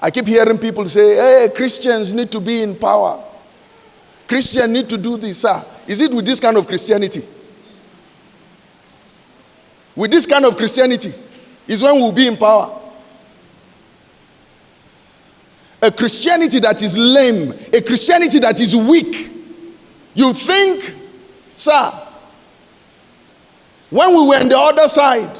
I keep hearing people say, hey, Christians need to be in power. Christians need to do this. Sir, is it with this kind of Christianity? With this kind of Christianity is when we'll be in power. A Christianity that is lame, a Christianity that is weak. You think, sir, when we were on the other side,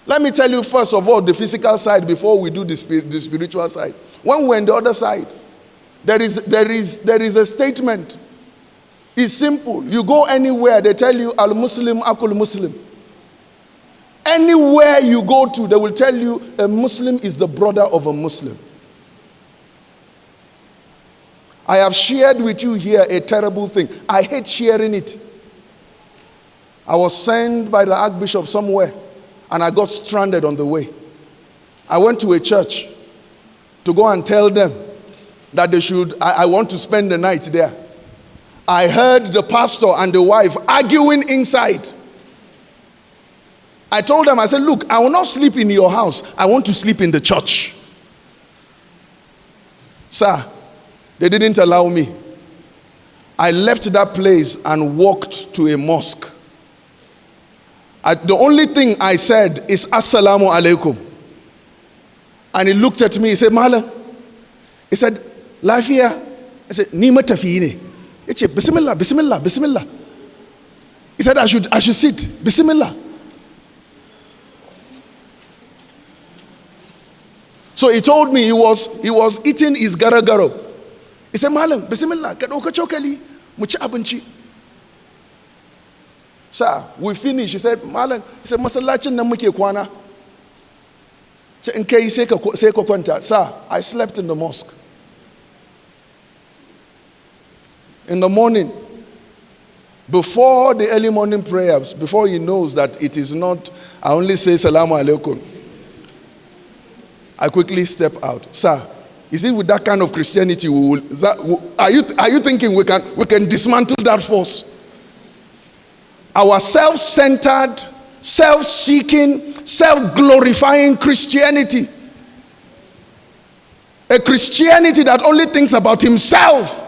let me tell you first of all the physical side before we do the spiritual side. When we're on the other side, there is a statement. It's simple. You go anywhere, they tell you, Al-Muslim, Akul Muslim. Anywhere you go to, they will tell you a Muslim is the brother of a Muslim. I have shared with you here a terrible thing. I hate sharing it. I was sent by the Archbishop somewhere, and I got stranded on the way. I went to a church to go and tell them that they should, I want to spend the night there. I heard the pastor and the wife arguing inside. I told them, I said, look, I will not sleep in your house. I want to sleep in the church. Sir, they didn't allow me. I left that place and walked to a mosque. The only thing I said is, Assalamu alaikum. And he looked at me, he said, Mala. He said, Lafiya. I said, Nima tafine. He said, Bismillah, Bismillah, Bismillah. He said, I should sit. Bismillah. So he told me he was eating his garagaro. He said, Malam, Bismillah, kadoka chokali, mucha abunchi. Sir, we finished. He said, Malam, he said, Masalachin na muke kwana. In case say ko kwanta. Sir, I slept in the mosque. In the morning, before the early morning prayers, before he knows that it is not, I only say Salamu alaikum, I quickly step out. Sir, is it with that kind of Christianity are you thinking we can dismantle that force? Our self-centered, self-seeking, self-glorifying Christianity. A Christianity that only thinks about himself.